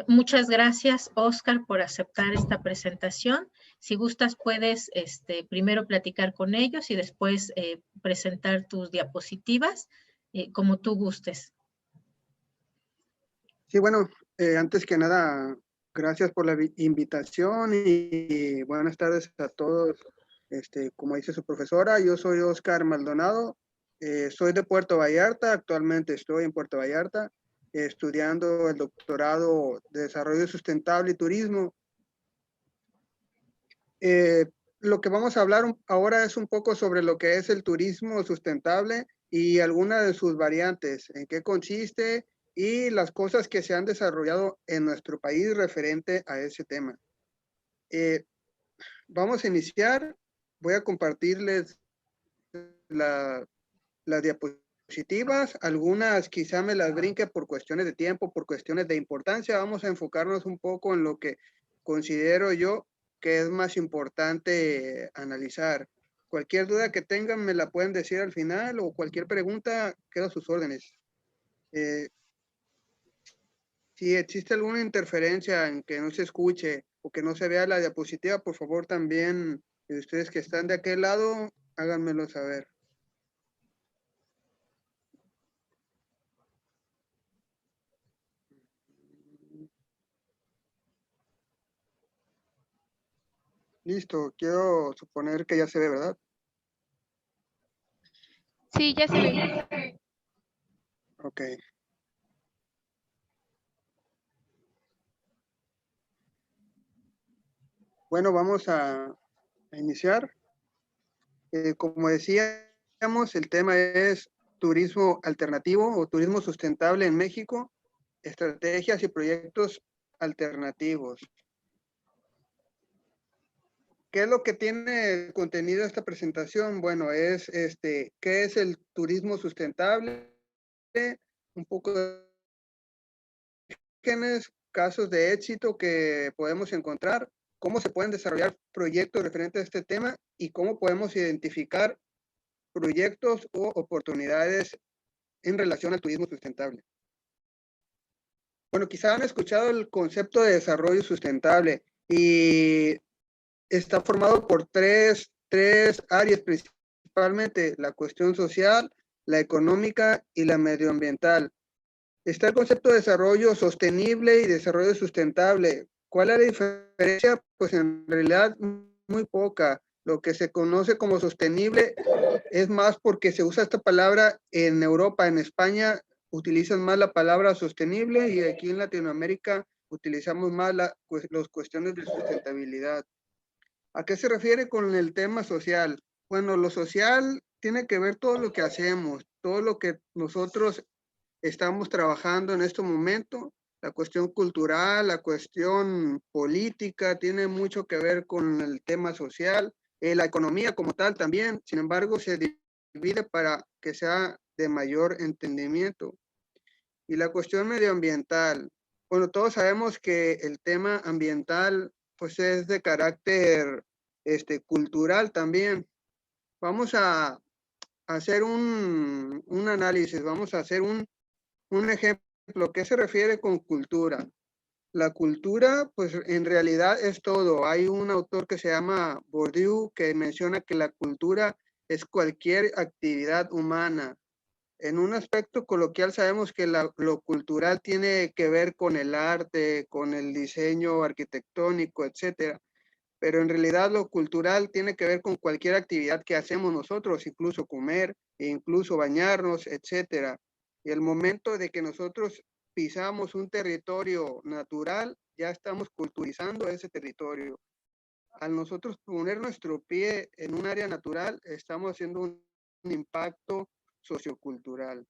Muchas gracias, Oscar, por aceptar esta presentación. Si gustas, puedes primero platicar con ellos y después presentar tus diapositivas, como tú gustes. Sí, bueno, antes que nada, gracias por la invitación y buenas tardes a todos. Como dice su profesora, yo soy Oscar Maldonado, soy de Puerto Vallarta, actualmente estoy en Puerto Vallarta, estudiando el doctorado de Desarrollo Sustentable y Turismo. Lo que vamos a hablar ahora es un poco sobre lo que es el turismo sustentable y algunas de sus variantes, en qué consiste y las cosas que se han desarrollado en nuestro país referente a ese tema. Vamos a iniciar. Voy a compartirles las diapositivas. Algunas quizá me las brinque por cuestiones de tiempo, por cuestiones de importancia. Vamos a enfocarnos un poco en lo que considero yo que es más importante analizar. Cualquier duda que tengan me la pueden decir al final o cualquier pregunta, quedo a sus órdenes. Si existe alguna interferencia en que no se escuche o que no se vea la diapositiva, por favor también ustedes que están de aquel lado, háganmelo saber. Listo, quiero suponer que ya se ve, ¿verdad? Sí, ya se ve. Ok. Bueno, vamos a iniciar. Como decíamos, el tema es turismo alternativo o turismo sustentable en México, estrategias y proyectos alternativos. ¿Qué es lo que tiene contenido esta presentación? Bueno, es ¿qué es el turismo sustentable? Un poco de casos de éxito que podemos encontrar, cómo se pueden desarrollar proyectos referentes a este tema y cómo podemos identificar proyectos o oportunidades en relación al turismo sustentable. Bueno, quizá han escuchado el concepto de desarrollo sustentable y está formado por tres áreas principalmente, la cuestión social, la económica y la medioambiental. Está el concepto de desarrollo sostenible y desarrollo sustentable. ¿Cuál es la diferencia? Pues en realidad muy poca. Lo que se conoce como sostenible es más porque se usa esta palabra en Europa, en España utilizan más la palabra sostenible y aquí en Latinoamérica utilizamos más las cuestiones de sustentabilidad. ¿A qué se refiere con el tema social? Bueno, lo social tiene que ver todo lo que hacemos, todo lo que nosotros estamos trabajando en este momento. La cuestión cultural, la cuestión política tiene mucho que ver con el tema social. La economía como tal también, sin embargo, se divide para que sea de mayor entendimiento. Y la cuestión medioambiental. Bueno, todos sabemos que el tema ambiental pues es de carácter cultural también. Vamos a hacer un análisis, vamos a hacer un ejemplo. ¿Qué se refiere con cultura? La cultura, pues en realidad es todo. Hay un autor que se llama Bourdieu que menciona que la cultura es cualquier actividad humana. En un aspecto coloquial sabemos que lo cultural tiene que ver con el arte, con el diseño arquitectónico, etcétera. Pero en realidad lo cultural tiene que ver con cualquier actividad que hacemos nosotros, incluso comer, e incluso bañarnos, etcétera. Y el momento de que nosotros pisamos un territorio natural, ya estamos culturizando ese territorio. Al nosotros poner nuestro pie en un área natural, estamos haciendo un impacto sociocultural.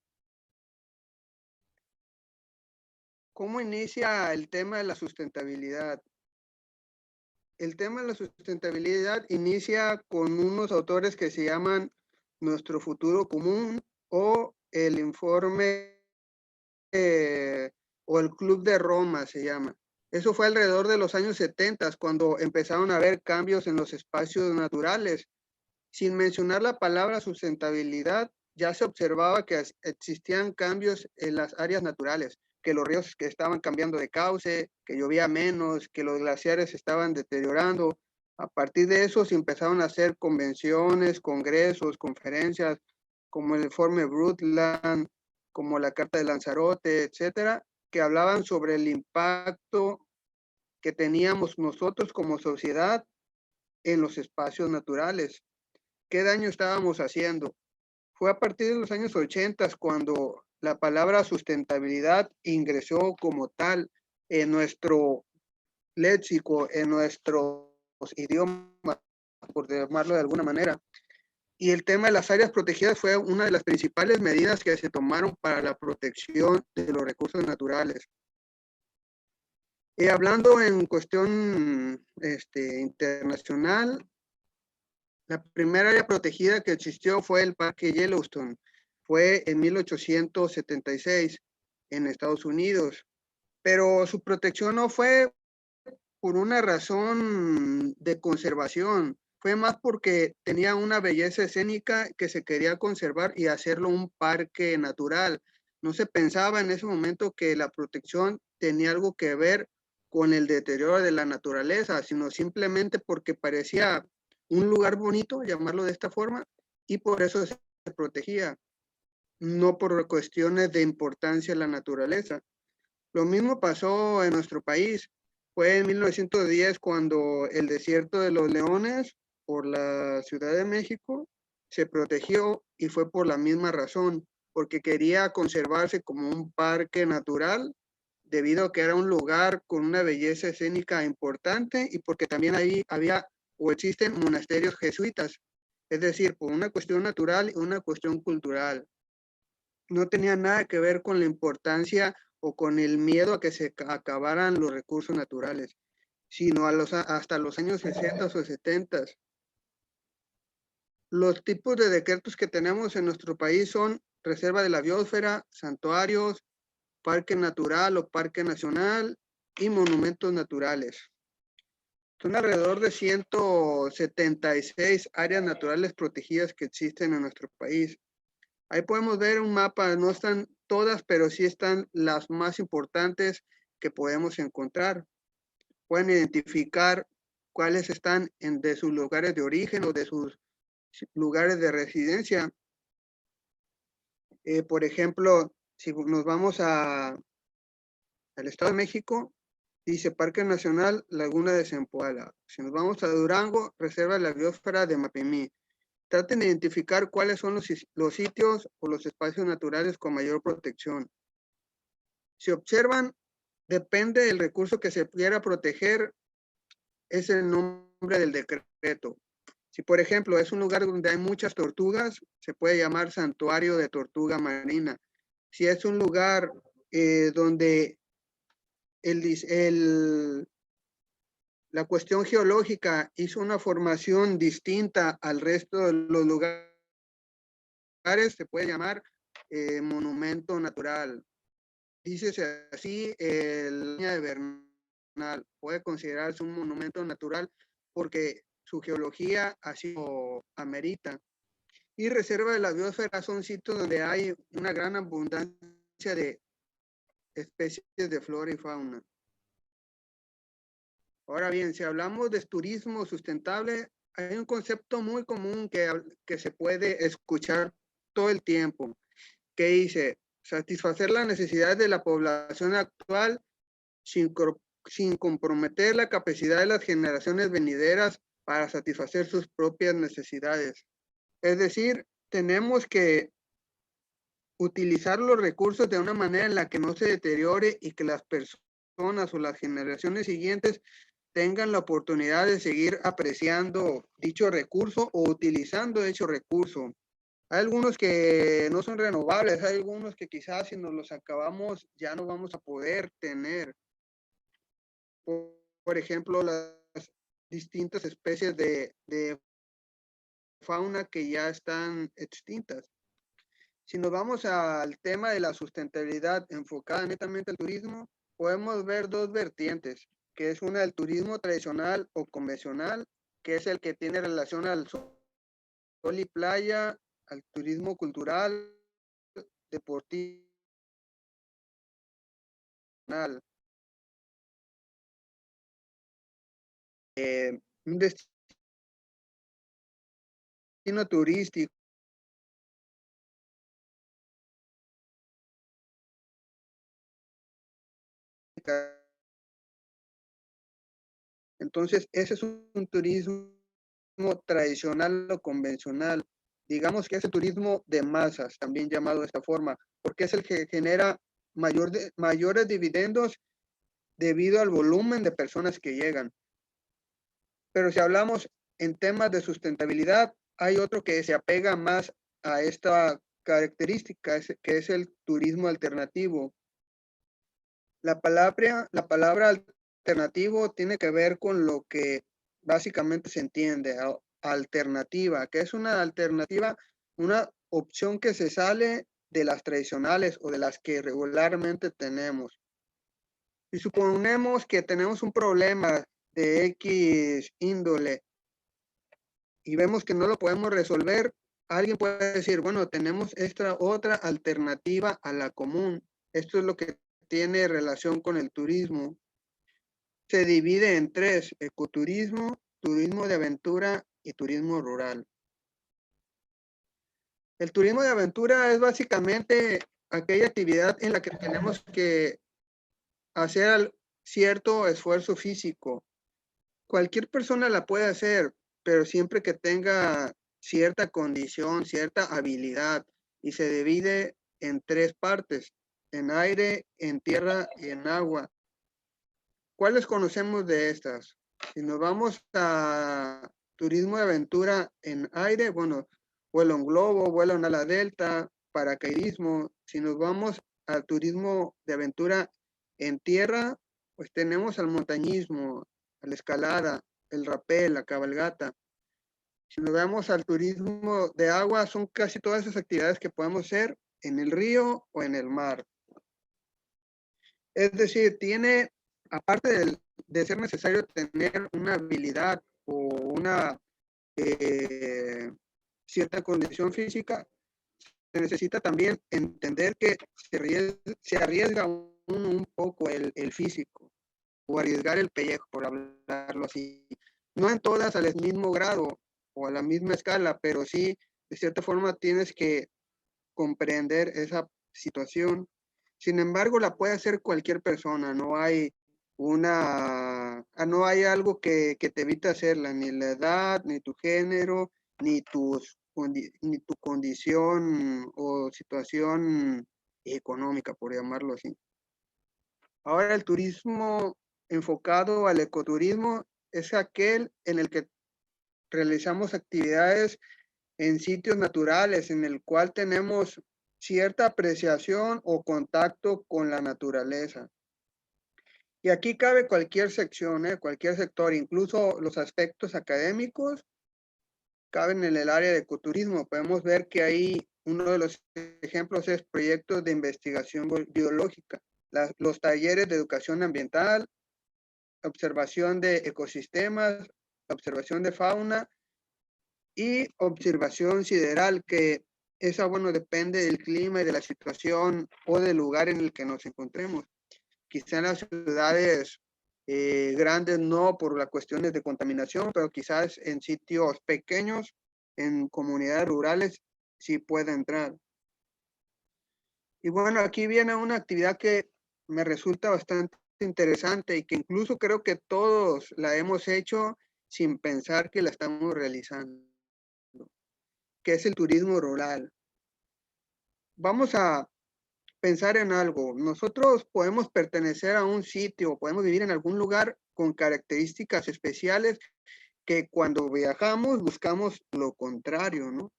¿Cómo inicia el tema de la sustentabilidad? El tema de la sustentabilidad inicia con unos autores que se llaman Nuestro Futuro Común o el informe o el Club de Roma se llama. Eso fue alrededor de los años 70 cuando empezaron a haber cambios en los espacios naturales. Sin mencionar la palabra sustentabilidad, ya se observaba que existían cambios en las áreas naturales, que los ríos que estaban cambiando de cauce, que llovía menos, que los glaciares se estaban deteriorando. A partir de eso se empezaron a hacer convenciones, congresos, conferencias, como el Informe Brundtland, como la Carta de Lanzarote, etcétera, que hablaban sobre el impacto que teníamos nosotros como sociedad en los espacios naturales. ¿Qué daño estábamos haciendo? Fue a partir de los años 80 cuando la palabra sustentabilidad ingresó como tal en nuestro léxico, en nuestros idiomas, por llamarlo de alguna manera. Y el tema de las áreas protegidas fue una de las principales medidas que se tomaron para la protección de los recursos naturales. Hablando en cuestión internacional, la primera área protegida que existió fue el Parque Yellowstone. Fue en 1876 en Estados Unidos. Pero su protección no fue por una razón de conservación. Fue más porque tenía una belleza escénica que se quería conservar y hacerlo un parque natural. No se pensaba en ese momento que la protección tenía algo que ver con el deterioro de la naturaleza, sino simplemente porque parecía un lugar bonito, llamarlo de esta forma, y por eso se protegía, no por cuestiones de importancia a la naturaleza. Lo mismo pasó en nuestro país. Fue en 1910 cuando el desierto de los Leones por la Ciudad de México se protegió y fue por la misma razón, porque quería conservarse como un parque natural debido a que era un lugar con una belleza escénica importante y porque también ahí había o existen monasterios jesuitas, es decir, por una cuestión natural y una cuestión cultural. No tenía nada que ver con la importancia o con el miedo a que se acabaran los recursos naturales, sino hasta los años 60 o 70. Los tipos de decretos que tenemos en nuestro país son reserva de la biosfera, santuarios, parque natural o parque nacional y monumentos naturales. Son alrededor de 176 áreas naturales protegidas que existen en nuestro país. Ahí podemos ver un mapa, no están todas, pero sí están las más importantes que podemos encontrar. Pueden identificar cuáles están de sus lugares de origen o de sus lugares de residencia. Por ejemplo, si nos vamos al Estado de México, dice Parque Nacional Laguna de Zempoala. Si nos vamos a Durango, Reserva de la Biosfera de Mapimí. Traten de identificar cuáles son los sitios o los espacios naturales con mayor protección. Si observan, depende del recurso que se quiera proteger, es el nombre del decreto. Si, por ejemplo, es un lugar donde hay muchas tortugas, se puede llamar santuario de tortuga marina. Si es un lugar donde la cuestión geológica hizo una formación distinta al resto de los lugares, se puede llamar monumento natural. Dícese así, la línea de Bernal puede considerarse un monumento natural porque su geología así lo amerita. Y reserva de la biosfera son sitios donde hay una gran abundancia de especies de flora y fauna. Ahora bien, si hablamos de turismo sustentable, hay un concepto muy común que se puede escuchar todo el tiempo, que dice satisfacer las necesidades de la población actual sin comprometer la capacidad de las generaciones venideras para satisfacer sus propias necesidades. Es decir, tenemos que utilizar los recursos de una manera en la que no se deteriore y que las personas o las generaciones siguientes tengan la oportunidad de seguir apreciando dicho recurso o utilizando dicho recurso. Hay algunos que no son renovables, hay algunos que quizás si nos los acabamos ya no vamos a poder tener. Por ejemplo, las distintas especies de fauna que ya están extintas. Si nos vamos al tema de la sustentabilidad enfocada netamente al turismo, podemos ver dos vertientes, que es una del turismo tradicional o convencional, que es el que tiene relación al sol y playa, al turismo cultural, deportivo Un destino turístico. Entonces, ese es un turismo tradicional o convencional. Digamos que es el turismo de masas, también llamado de esta forma, porque es el que genera mayores dividendos debido al volumen de personas que llegan. Pero si hablamos en temas de sustentabilidad, hay otro que se apega más a esta característica, que es el turismo alternativo. La palabra alternativo tiene que ver con lo que básicamente se entiende, alternativa, que es una alternativa, una opción que se sale de las tradicionales o de las que regularmente tenemos. Y suponemos que tenemos un problema de X índole y vemos que no lo podemos resolver, alguien puede decir, bueno, tenemos esta otra alternativa a la común. Esto es lo que tiene relación con el turismo. Se divide en tres: ecoturismo, turismo de aventura y turismo rural. El turismo de aventura es básicamente aquella actividad en la que tenemos que hacer cierto esfuerzo físico. Cualquier persona la puede hacer, pero siempre que tenga cierta condición, cierta habilidad, y se divide en tres partes: en aire, en tierra y en agua. ¿Cuáles conocemos de estas? Si nos vamos a turismo de aventura en aire, bueno, vuelo en globo, vuelo en ala delta, paracaidismo. Si nos vamos al turismo de aventura en tierra, pues tenemos al montañismo, a la escalada, el rapel, la cabalgata. Si nos vamos al turismo de agua, son casi todas esas actividades que podemos hacer en el río o en el mar. Es decir, tiene, aparte de ser necesario tener una habilidad o una cierta condición física, se necesita también entender que se arriesga un poco el físico, o arriesgar el pellejo, por hablarlo así. No en todas al mismo grado o a la misma escala, pero sí, de cierta forma, tienes que comprender esa situación. Sin embargo, la puede hacer cualquier persona, no hay algo que te evite hacerla, ni la edad, ni tu género, ni tu condición o situación económica, por llamarlo así. Ahora, el turismo enfocado al ecoturismo es aquel en el que realizamos actividades en sitios naturales, en el cual tenemos cierta apreciación o contacto con la naturaleza. Y aquí cabe cualquier sección, cualquier sector, incluso los aspectos académicos caben en el área de ecoturismo. Podemos ver que ahí uno de los ejemplos es proyectos de investigación biológica, los talleres de educación ambiental, observación de ecosistemas, observación de fauna y observación sideral, que esa, bueno, depende del clima y de la situación o del lugar en el que nos encontremos. Quizá en las ciudades grandes no, por las cuestiones de contaminación, pero quizás en sitios pequeños, en comunidades rurales, sí puede entrar. Y bueno, aquí viene una actividad que me resulta bastante interesante y que incluso creo que todos la hemos hecho sin pensar que la estamos realizando, que es el turismo rural. Vamos a pensar en algo. Nosotros podemos pertenecer a un sitio, podemos vivir en algún lugar con características especiales que cuando viajamos buscamos lo contrario, ¿no?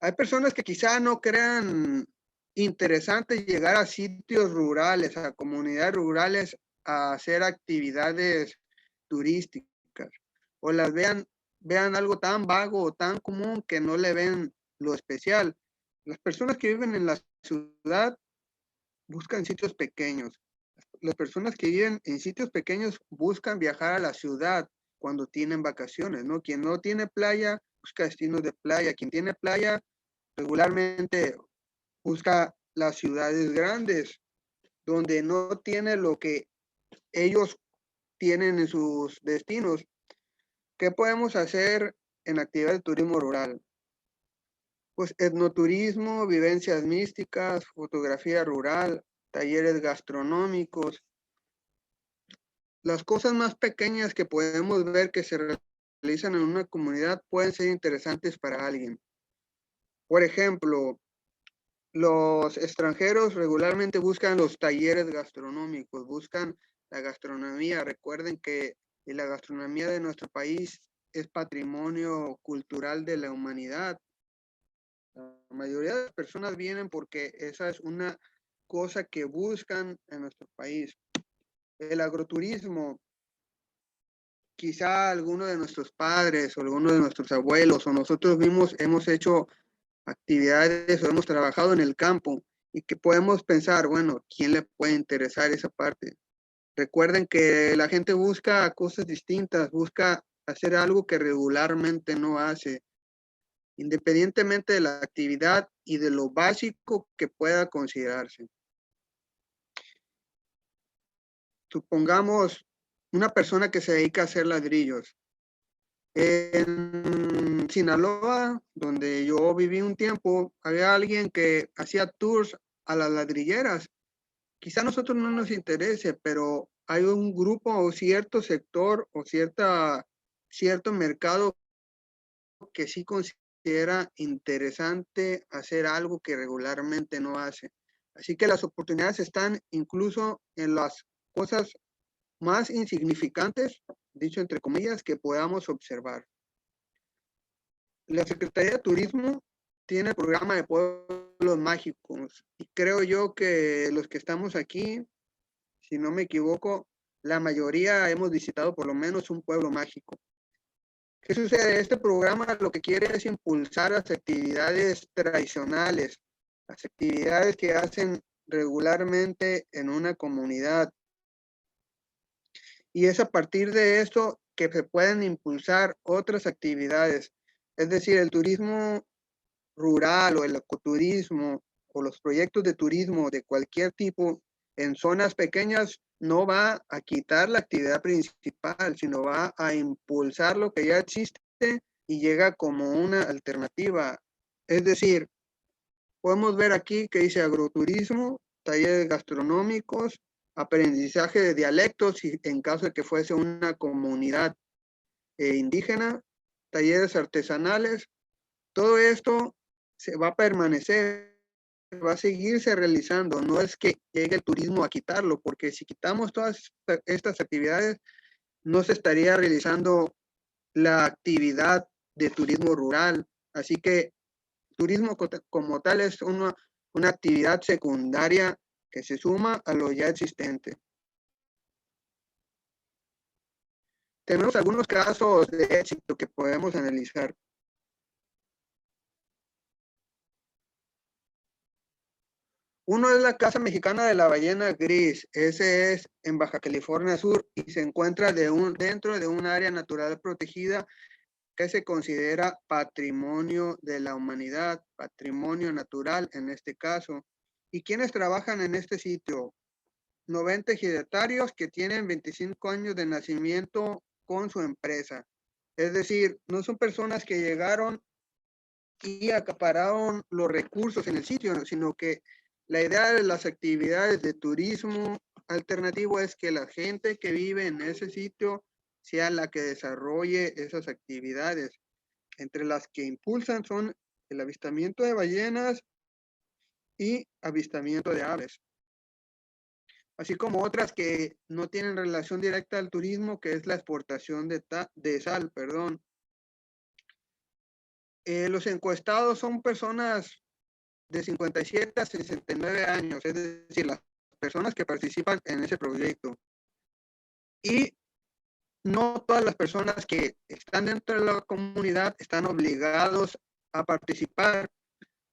Hay personas que quizá no crean interesante llegar a sitios rurales, a comunidades rurales, a hacer actividades turísticas, o las vean algo tan vago o tan común que no le ven lo especial. Las personas que viven en la ciudad buscan sitios pequeños. Las personas que viven en sitios pequeños buscan viajar a la ciudad cuando tienen vacaciones, ¿no? Quien no tiene playa busca destinos de playa. Quien tiene playa regularmente busca las ciudades grandes donde no tiene lo que ellos tienen en sus destinos. ¿Qué podemos hacer en actividad de turismo rural? Pues etnoturismo, vivencias místicas, fotografía rural, talleres gastronómicos. Las cosas más pequeñas que podemos ver que se realizan en una comunidad pueden ser interesantes para alguien. Por ejemplo, los extranjeros regularmente buscan los talleres gastronómicos, buscan la gastronomía. Recuerden que la gastronomía de nuestro país es patrimonio cultural de la humanidad. La mayoría de las personas vienen porque esa es una cosa que buscan en nuestro país. El agroturismo, quizá alguno de nuestros padres o alguno de nuestros abuelos o nosotros mismos hemos hecho actividades o hemos trabajado en el campo y que podemos pensar, bueno, ¿quién le puede interesar esa parte? Recuerden que la gente busca cosas distintas, busca hacer algo que regularmente no hace, independientemente de la actividad y de lo básico que pueda considerarse. Supongamos una persona que se dedica a hacer ladrillos. En Sinaloa, donde yo viví un tiempo, había alguien que hacía tours a las ladrilleras. Quizá a nosotros no nos interese, pero hay un grupo o cierto sector o cierto mercado que sí considera interesante hacer algo que regularmente no hace. Así que las oportunidades están incluso en las cosas más insignificantes, dicho entre comillas, que podamos observar. La Secretaría de Turismo tiene el programa de pueblos mágicos y creo yo que los que estamos aquí, si no me equivoco, la mayoría hemos visitado por lo menos un pueblo mágico. ¿Qué sucede? Este programa lo que quiere es impulsar las actividades tradicionales, las actividades que hacen regularmente en una comunidad. Y es a partir de esto que se pueden impulsar otras actividades. Es decir, el turismo rural o el ecoturismo o los proyectos de turismo de cualquier tipo en zonas pequeñas no va a quitar la actividad principal, sino va a impulsar lo que ya existe y llega como una alternativa. Es decir, podemos ver aquí que dice agroturismo, talleres gastronómicos, aprendizaje de dialectos y en caso de que fuese una comunidad indígena, talleres artesanales. Todo esto se va a permanecer, va a seguirse realizando. No es que llegue el turismo a quitarlo, porque si quitamos todas estas actividades, no se estaría realizando la actividad de turismo rural. Así que turismo como tal es una actividad secundaria que se suma a lo ya existente. Tenemos algunos casos de éxito que podemos analizar. Uno es la Casa Mexicana de la Ballena Gris. Ese es en Baja California Sur y se encuentra dentro de un área natural protegida que se considera patrimonio de la humanidad, patrimonio natural en este caso. ¿Y quiénes trabajan en este sitio? 90 ejidatarios que tienen 25 años de nacimiento con su empresa. Es decir, no son personas que llegaron y acapararon los recursos en el sitio, sino que la idea de las actividades de turismo alternativo es que la gente que vive en ese sitio sea la que desarrolle esas actividades. Entre las que impulsan son el avistamiento de ballenas y avistamiento de aves. Así como otras que no tienen relación directa al turismo, que es la exportación de sal, perdón. Los encuestados son personas de 57 a 69 años, es decir, las personas que participan en ese proyecto. Y no todas las personas que están dentro de la comunidad están obligados a participar.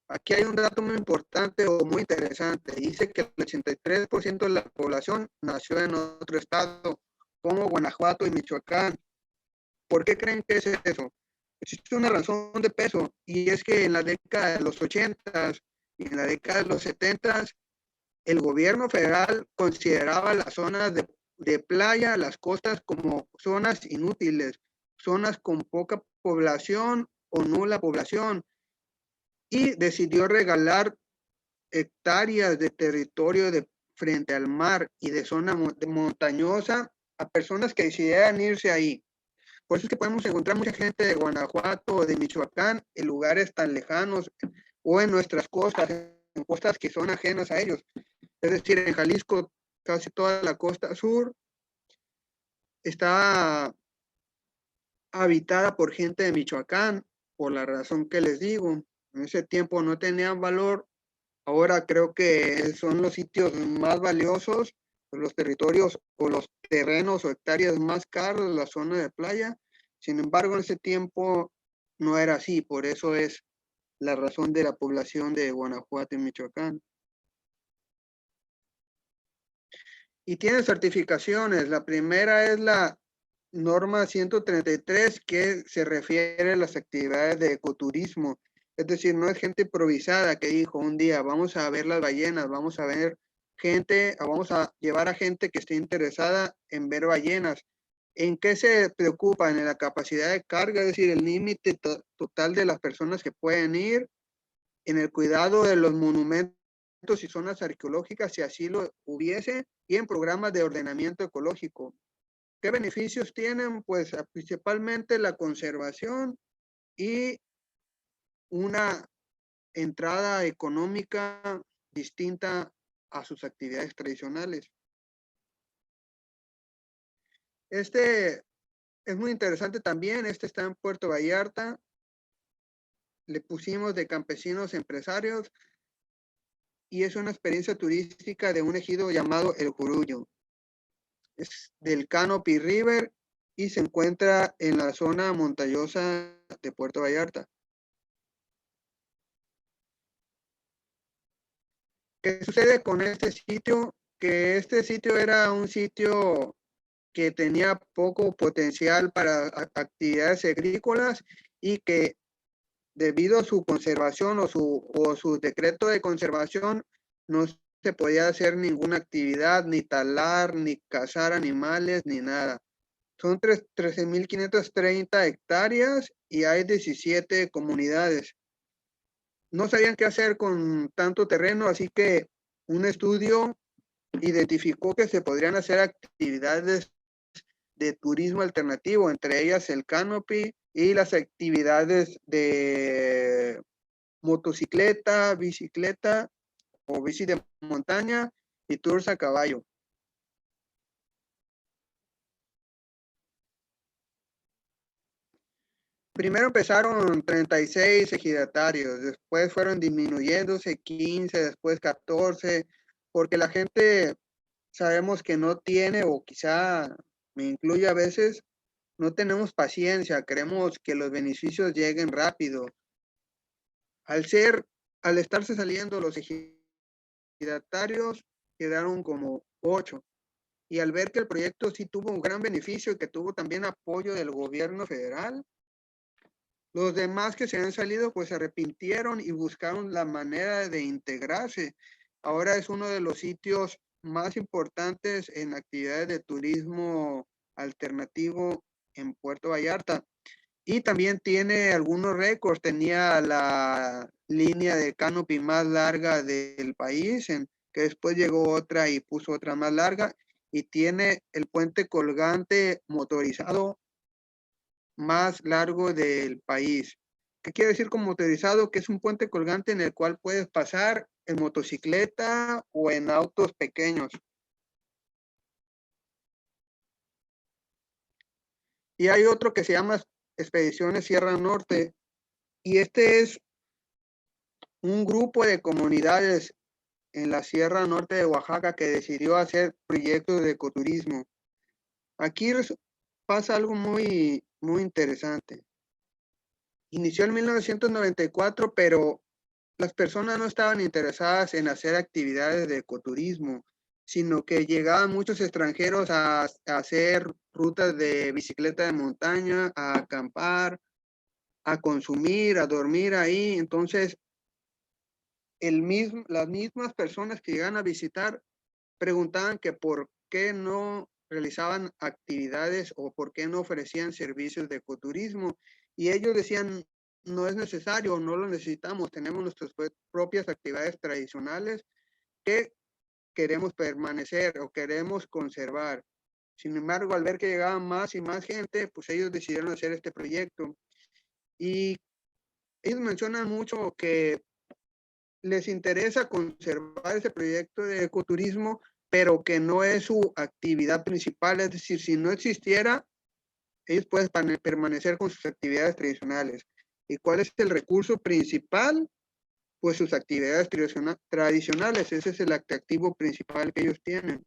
Aquí hay un dato muy importante o muy interesante. Dice que el 83% de la población nació en otro estado, como Guanajuato y Michoacán. ¿Por qué creen que es eso? Existe una razón de peso y es que en la década de los 80 y en la década de los 70 el gobierno federal consideraba las zonas de playa, las costas, como zonas inútiles, zonas con poca población o nula población, y decidió regalar hectáreas de territorio frente al mar y de zona montañosa a personas que decidieran irse ahí. Por eso es que podemos encontrar mucha gente de Guanajuato o de Michoacán en lugares tan lejanos o en nuestras costas, en costas que son ajenas a ellos. Es decir, en Jalisco, casi toda la costa sur está habitada por gente de Michoacán, por la razón que les digo. En ese tiempo no tenían valor. Ahora creo que son los sitios más valiosos, los territorios o los terrenos o hectáreas más caros, la zona de playa. Sin embargo, en ese tiempo no era así. Por eso es la razón de la población de Guanajuato y Michoacán. Y tiene certificaciones. La primera es la norma 133, que se refiere a las actividades de ecoturismo. Es decir, no es gente improvisada que dijo un día, vamos a ver las ballenas, vamos a ver gente, vamos a llevar a gente que esté interesada en ver ballenas. ¿En qué se preocupan? En la capacidad de carga, es decir, el límite total de las personas que pueden ir, en el cuidado de los monumentos y zonas arqueológicas, si así lo hubiese, y en programas de ordenamiento ecológico. ¿Qué beneficios tienen? Pues principalmente la conservación y una entrada económica distinta a sus actividades tradicionales. Este es muy interesante también. Este está en Puerto Vallarta. Le pusimos de campesinos empresarios y es una experiencia turística de un ejido llamado El Jurullo. Es del Canopy River y se encuentra en la zona montañosa de Puerto Vallarta. ¿Qué sucede con este sitio? Que este sitio era un sitio que tenía poco potencial para actividades agrícolas y que debido a su conservación o su decreto de conservación no se podía hacer ninguna actividad, ni talar, ni cazar animales, ni nada. Son 13.530 hectáreas y hay 17 comunidades. No sabían qué hacer con tanto terreno, así que un estudio identificó que se podrían hacer actividades de turismo alternativo, entre ellas el canopy y las actividades de motocicleta, bicicleta o bici de montaña y tours a caballo. Primero empezaron 36 ejidatarios, después fueron disminuyéndose 15, después 14, porque la gente sabemos que no tiene, o quizá me incluye a veces, no tenemos paciencia, queremos que los beneficios lleguen rápido. Al estarse saliendo los ejidatarios, quedaron como 8. Y al ver que el proyecto sí tuvo un gran beneficio y que tuvo también apoyo del gobierno federal, los demás que se han salido pues se arrepintieron y buscaron la manera de integrarse. Ahora es uno de los sitios más importantes en actividades de turismo alternativo en Puerto Vallarta. Y también tiene algunos récords. Tenía la línea de canopy más larga del país, que después llegó otra y puso otra más larga. Y tiene el puente colgante motorizado más largo del país. ¿Qué quiere decir con motorizado? Que es un puente colgante en el cual puedes pasar en motocicleta o en autos pequeños. Y hay otro que se llama Expediciones Sierra Norte, y este es un grupo de comunidades en la Sierra Norte de Oaxaca que decidió hacer proyectos de ecoturismo. Aquí pasa algo muy interesante. Inició en 1994, pero las personas no estaban interesadas en hacer actividades de ecoturismo, sino que llegaban muchos extranjeros a hacer rutas de bicicleta de montaña, a acampar, a consumir, a dormir ahí. Entonces, las mismas personas que llegan a visitar preguntaban que por qué no realizaban actividades o por qué no ofrecían servicios de ecoturismo. Y ellos decían, no es necesario, no lo necesitamos, tenemos nuestras propias actividades tradicionales que queremos permanecer o queremos conservar. Sin embargo, al ver que llegaban más y más gente, pues ellos decidieron hacer este proyecto. Y ellos mencionan mucho que les interesa conservar ese proyecto de ecoturismo, pero que no es su actividad principal. Es decir, si no existiera, ellos pueden permanecer con sus actividades tradicionales. ¿Y cuál es el recurso principal? Pues sus actividades tradicionales. Ese es el atractivo principal que ellos tienen.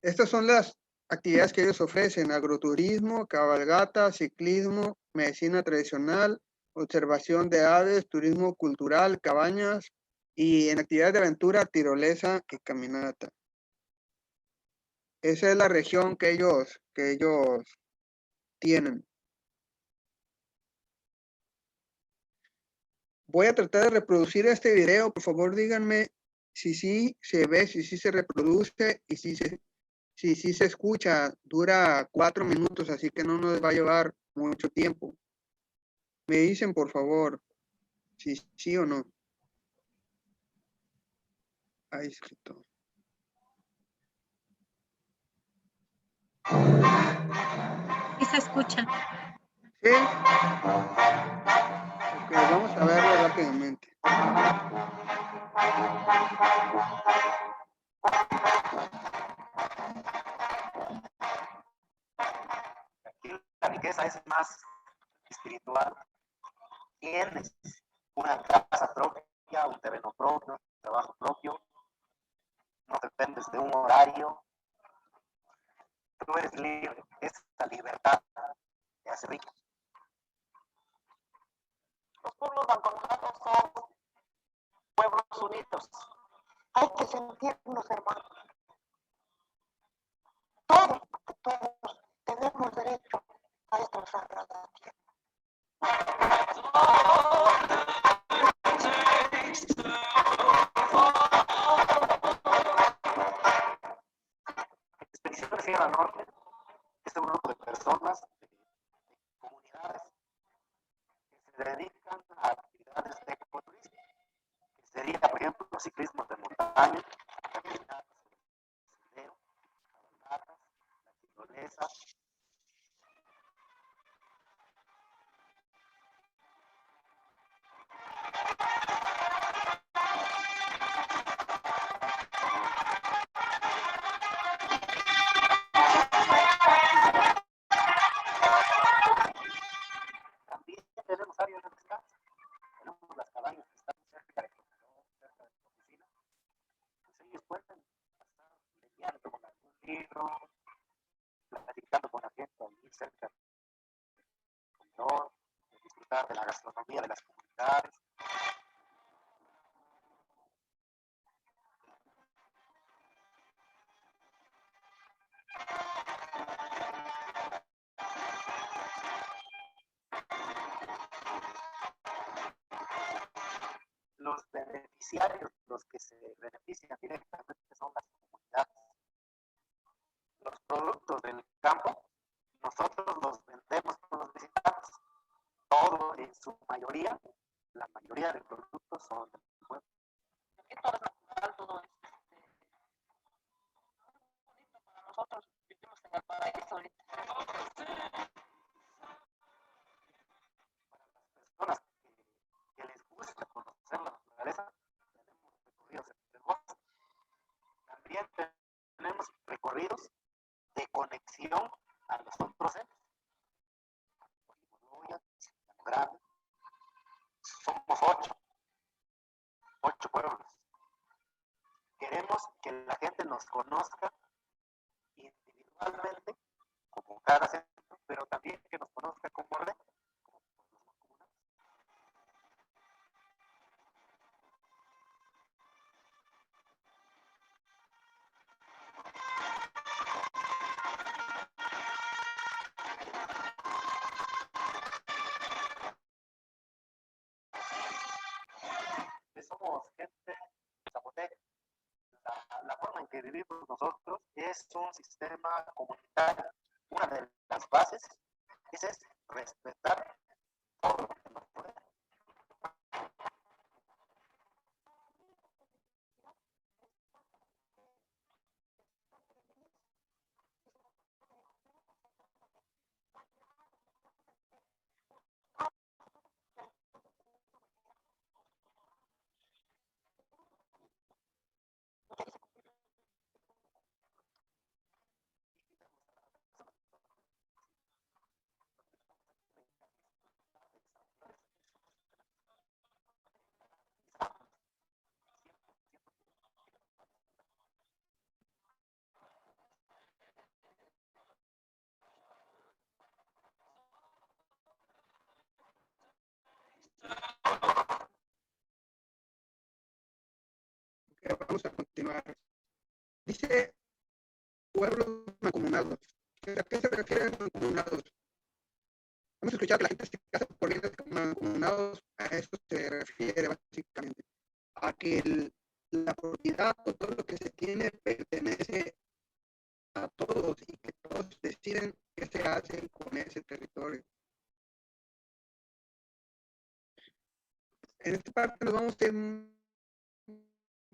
Estas son las actividades que ellos ofrecen: agroturismo, cabalgata, ciclismo, medicina tradicional, observación de aves, turismo cultural, cabañas y en actividades de aventura, tirolesa y caminata. Esa es la región que ellos tienen. Voy a tratar de reproducir este video. Por favor, díganme si sí se ve, si sí se reproduce y si sí se escucha. Dura 4 minutos, así que no nos va a llevar mucho tiempo. Me dicen, por favor, si sí o no. Ahí escrito. Sí se escucha. ¿Sí? Ok, vamos a verlo rápidamente. Aquí la riqueza es más espiritual. Tienes una casa propia, un terreno propio, un trabajo propio, no dependes de un horario, tú eres libre. Esta libertad te hace rico. Los pueblos abandonados son pueblos unidos. Hay que sentirnos hermanos. Todos tenemos derecho a esta sagrada tierra. Expedición Sierra Norte es un grupo de personas, de comunidades que se dedican a actividades de ecoturismo, que sería, por ejemplo, los ciclismos de montaña, caminatas, sendero, cabalgatas, la tirolesa. También tenemos áreas de descanso. Tenemos las cabañas que están cerca del comedor, cerca de la oficina. Pues ellos pueden estar leyendo con algún libro, platicando con la gente allí cerca del comedor, disfrutar de la gastronomía de las comunidades. Los beneficiarios, los que se benefician directamente son las comunidades. Los productos del campo, nosotros los vendemos con los visitantes. Todo, en su mayoría, la mayoría de productos son del pueblo. Aquí todo es natural, todo es bonito para nosotros. Vivimos en el paraíso ahorita. Para las personas que les gusta conocer la naturaleza, tenemos recorridos en el bosque. También tenemos recorridos de conexión a los otros centros. Grande. Somos 8 pueblos. Queremos que la gente nos conozca individualmente, como cada centro, pero también que nos conozca como red. en que vivimos nosotros es un sistema comunitario. Una de las bases es respetar todo lo que nos rodea. Vamos a continuar. Dice pueblos mancomunados. ¿A qué se refieren mancomunados? Hemos escuchado que la gente se casa por bienes mancomunados. A eso se refiere básicamente. A que la propiedad o todo lo que se tiene pertenece a todos y que todos deciden qué se hace con ese territorio. En esta parte nos vamos a ir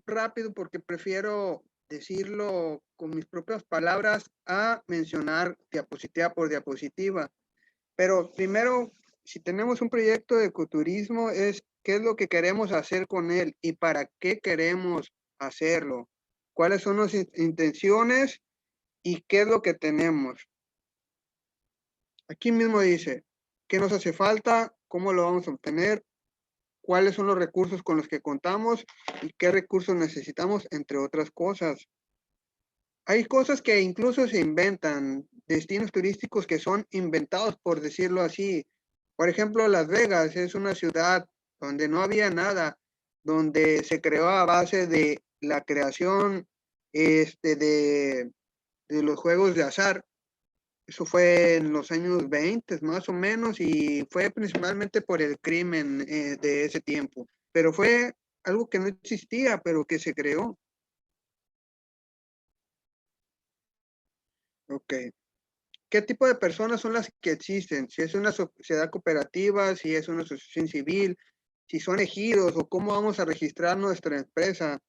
rápido porque prefiero decirlo con mis propias palabras a mencionar diapositiva por diapositiva. Pero primero, si tenemos un proyecto de ecoturismo, es qué es lo que queremos hacer con él y para qué queremos hacerlo. ¿Cuáles son las intenciones y qué es lo que tenemos? Aquí mismo dice, ¿qué nos hace falta? ¿Cómo lo vamos a obtener? ¿Cuáles son los recursos con los que contamos y qué recursos necesitamos, entre otras cosas? Hay cosas que incluso se inventan, destinos turísticos que son inventados, por decirlo así. Por ejemplo, Las Vegas es una ciudad donde no había nada, donde se creó a base de la creación de los juegos de azar. Eso fue en los años 20 más o menos y fue principalmente por el crimen de ese tiempo. Pero fue algo que no existía, pero que se creó. Ok. ¿Qué tipo de personas son las que existen? Si es una sociedad cooperativa, si es una asociación civil, si son ejidos o cómo vamos a registrar nuestra empresa.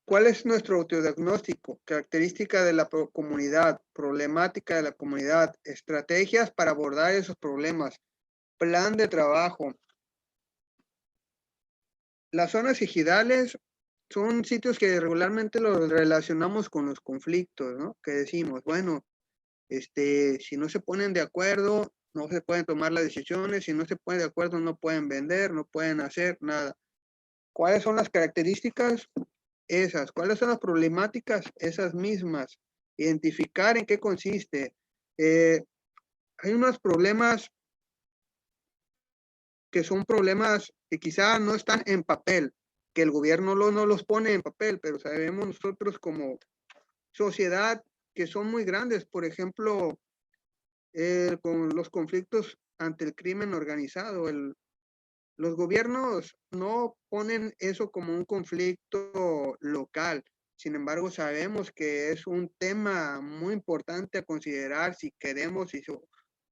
¿Cuál es nuestro autodiagnóstico? Característica de la comunidad, problemática de la comunidad, estrategias para abordar esos problemas, plan de trabajo. Las zonas ejidales son sitios que regularmente los relacionamos con los conflictos, ¿no? Que decimos, bueno, si no se ponen de acuerdo, no se pueden tomar las decisiones, si no se ponen de acuerdo, no pueden vender, no pueden hacer nada. ¿Cuáles son las características? Esas. ¿Cuáles son las problemáticas? Esas mismas. Identificar en qué consiste. Hay unos problemas que son problemas que quizá no están en papel, que el gobierno no los pone en papel, pero sabemos nosotros como sociedad que son muy grandes. Por ejemplo, con los conflictos ante el crimen organizado. Los gobiernos no ponen eso como un conflicto local. Sin embargo, sabemos que es un tema muy importante a considerar si queremos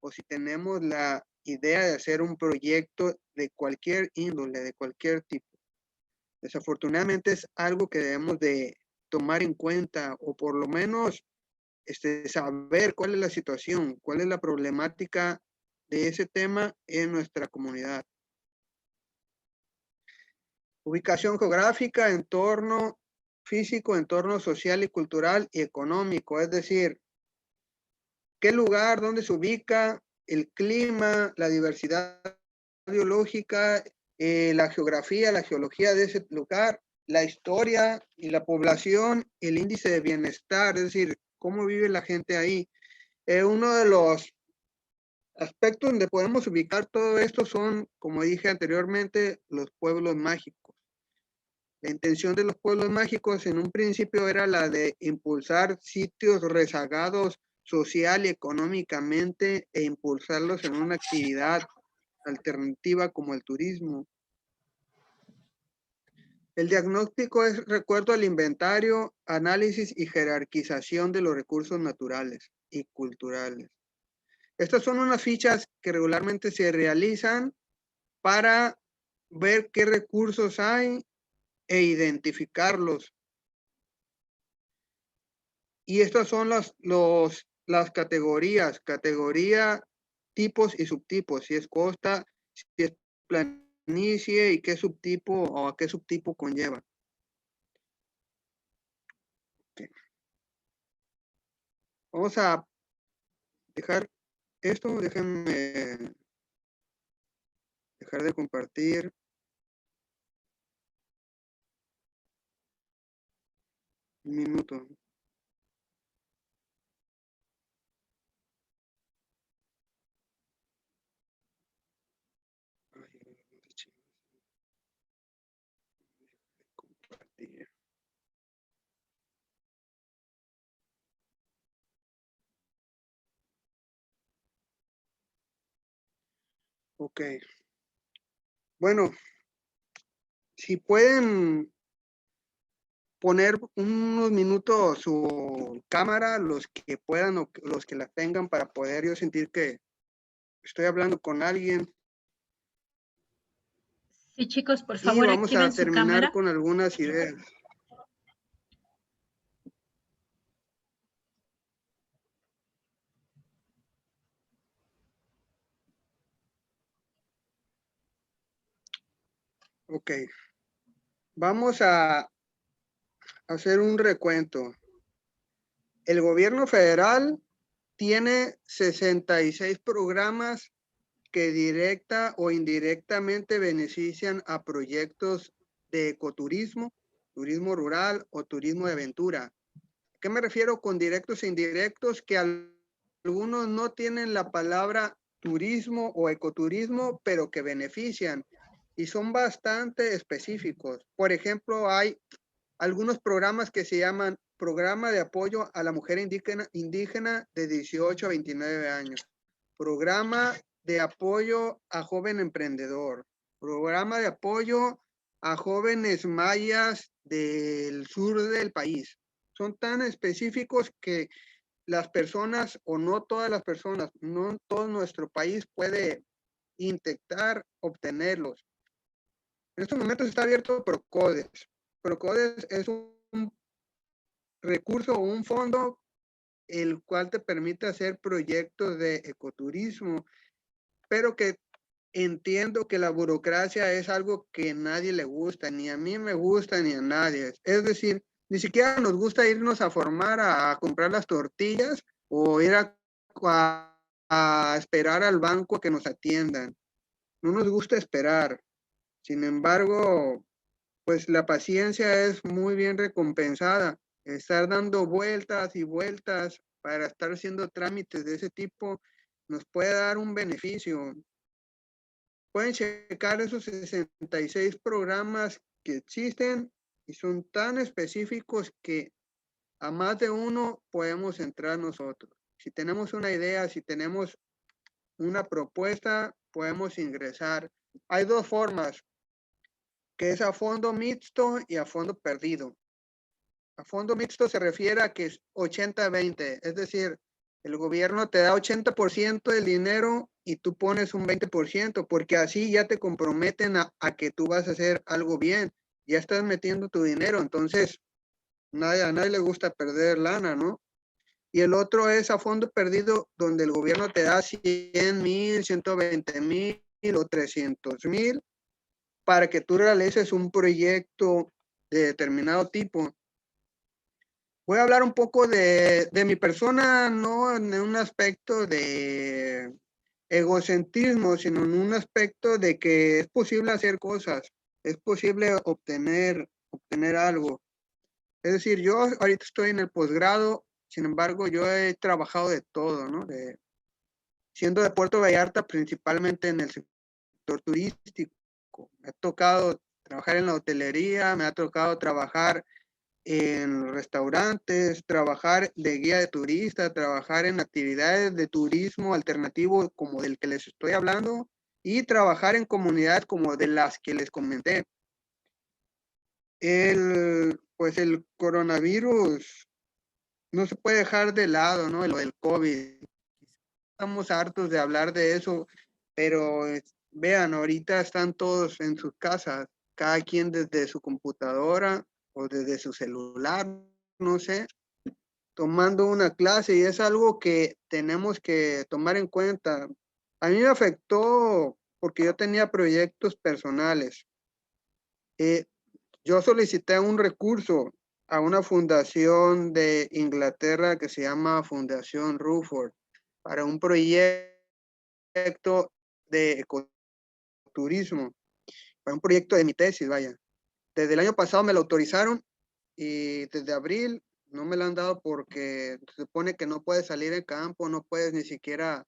o si tenemos la idea de hacer un proyecto de cualquier índole, de cualquier tipo. Desafortunadamente es algo que debemos de tomar en cuenta o por lo menos saber cuál es la situación, cuál es la problemática de ese tema en nuestra comunidad. Ubicación geográfica, entorno físico, entorno social y cultural y económico, es decir, qué lugar, dónde se ubica, el clima, la diversidad biológica, la geografía, la geología de ese lugar, la historia y la población, el índice de bienestar, es decir, cómo vive la gente ahí. Uno de los aspectos donde podemos ubicar todo esto son, como dije anteriormente, los pueblos mágicos. La intención de los pueblos mágicos en un principio era la de impulsar sitios rezagados social y económicamente e impulsarlos en una actividad alternativa como el turismo. El diagnóstico es recuerdo al inventario, análisis y jerarquización de los recursos naturales y culturales. Estas son unas fichas que regularmente se realizan para ver qué recursos hay e identificarlos. Y estas son las categorías, categoría, tipos y subtipos, si es costa, si es planicie y qué subtipo o a qué subtipo conlleva. Okay. Vamos a dejar esto, déjenme dejar de compartir. Un minuto. Compartir. Ok. Bueno, si pueden poner unos minutos su cámara, los que puedan o los que la tengan, para poder yo sentir que estoy hablando con alguien. Sí, chicos, por Y favor, vamos activen a su terminar cámara. con algunas ideas. Ok. Vamos a hacer un recuento. El gobierno federal tiene 66 programas que directa o indirectamente benefician a proyectos de ecoturismo, turismo rural o turismo de aventura. ¿A qué me refiero con directos e indirectos? Que algunos no tienen la palabra turismo o ecoturismo, pero que benefician y son bastante específicos. Por ejemplo, hay algunos programas que se llaman Programa de Apoyo a la Mujer Indígena de 18 a 29 años, Programa de Apoyo a Joven Emprendedor, Programa de Apoyo a Jóvenes Mayas del sur del país. Son tan específicos que las personas, o no todas las personas, no en todo nuestro país puede intentar obtenerlos. En estos momentos está abierto Procodes. Procodes es un recurso o un fondo el cual te permite hacer proyectos de ecoturismo, pero que entiendo que la burocracia es algo que a nadie le gusta, ni a mí me gusta, ni a nadie. Es decir, ni siquiera nos gusta irnos a formar a comprar las tortillas o ir a esperar al banco a que nos atiendan. No nos gusta esperar. Sin embargo, pues la paciencia es muy bien recompensada. Estar dando vueltas y vueltas para estar haciendo trámites de ese tipo nos puede dar un beneficio. Pueden checar esos 66 programas que existen y son tan específicos que a más de uno podemos entrar nosotros. Si tenemos una idea, si tenemos una propuesta, podemos ingresar. Hay dos formas, que es a fondo mixto y a fondo perdido. A fondo mixto se refiere a que es 80-20, es decir, el gobierno te da 80% del dinero y tú pones un 20%, porque así ya te comprometen a que tú vas a hacer algo bien, ya estás metiendo tu dinero, entonces a nadie le gusta perder lana, ¿no? Y el otro es a fondo perdido, donde el gobierno te da 100,000, 120,000 o 300,000 para que tú realices un proyecto de determinado tipo. Voy a hablar un poco de mi persona, no en un aspecto de egocentrismo, sino en un aspecto de que es posible hacer cosas, es posible obtener algo. Es decir, yo ahorita estoy en el posgrado, sin embargo, yo he trabajado de todo, ¿no? Siendo de Puerto Vallarta, principalmente en el sector turístico. Me ha tocado trabajar en la hotelería, me ha tocado trabajar en restaurantes, trabajar de guía de turista, trabajar en actividades de turismo alternativo como del que les estoy hablando y trabajar en comunidades como de las que les comenté. Pues el coronavirus no se puede dejar de lado, ¿no? Lo del COVID. Estamos hartos de hablar de eso, pero vean, ahorita están todos en sus casas, cada quien desde su computadora o desde su celular, no sé, tomando una clase, y es algo que tenemos que tomar en cuenta. A mí me afectó porque yo tenía proyectos personales. Eh, yo solicité un recurso a una fundación de Inglaterra que se llama Fundación Rutherford para un proyecto de ecoturismo, para un proyecto de mi tesis, vaya. Desde el año pasado me lo autorizaron y desde abril no me lo han dado porque se supone que no puedes salir en campo, no puedes ni siquiera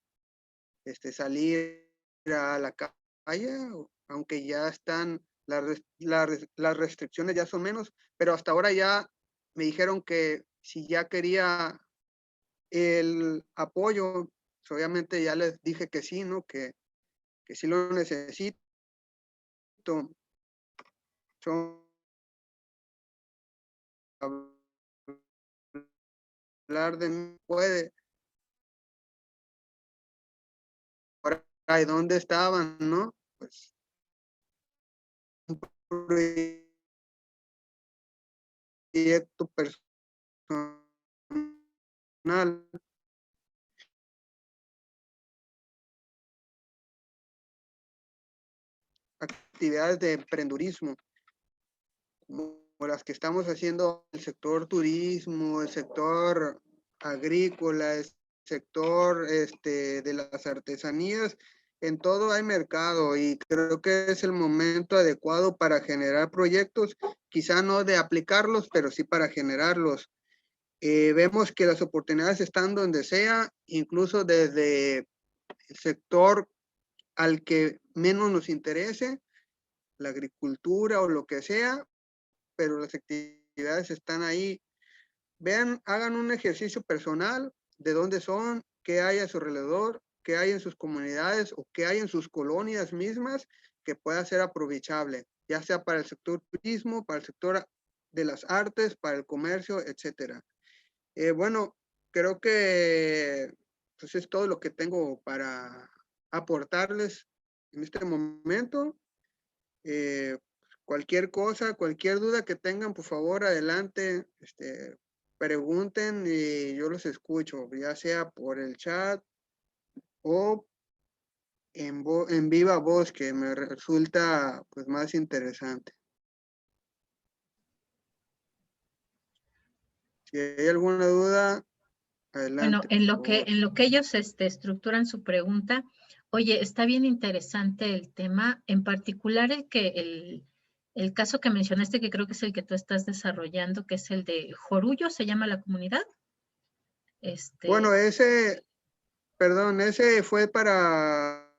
salir a la calle, aunque ya están, las restricciones ya son menos, pero hasta ahora ya me dijeron que si ya quería el apoyo, pues obviamente ya les dije que sí, ¿no? Que sí lo necesito. Son hablar de mí puede. Ahora, ¿y dónde estaban, no? Pues un proyecto personal, actividades de emprendurismo, como las que estamos haciendo el sector turismo, el sector agrícola, el sector de las artesanías. En todo hay mercado y creo que es el momento adecuado para generar proyectos, quizá no de aplicarlos, pero sí para generarlos. Vemos que las oportunidades están donde sea, incluso desde el sector al que menos nos interese, la agricultura o lo que sea, pero las actividades están ahí. Vean, hagan un ejercicio personal de dónde son, qué hay a su alrededor, qué hay en sus comunidades o qué hay en sus colonias mismas que pueda ser aprovechable, ya sea para el sector turismo, para el sector de las artes, para el comercio, etcétera. Bueno, creo que pues es todo lo que tengo para aportarles en este momento. Cualquier cosa, cualquier duda que tengan, por favor, adelante, pregunten y yo los escucho, ya sea por el chat o en viva voz, que me resulta pues más interesante. Si hay alguna duda, adelante. Bueno, en lo que ellos estructuran su pregunta, oye, está bien interesante el tema, en particular el caso que mencionaste, que creo que es el que tú estás desarrollando, que es el de Jorullo, ¿se llama la comunidad? Bueno, ese fue para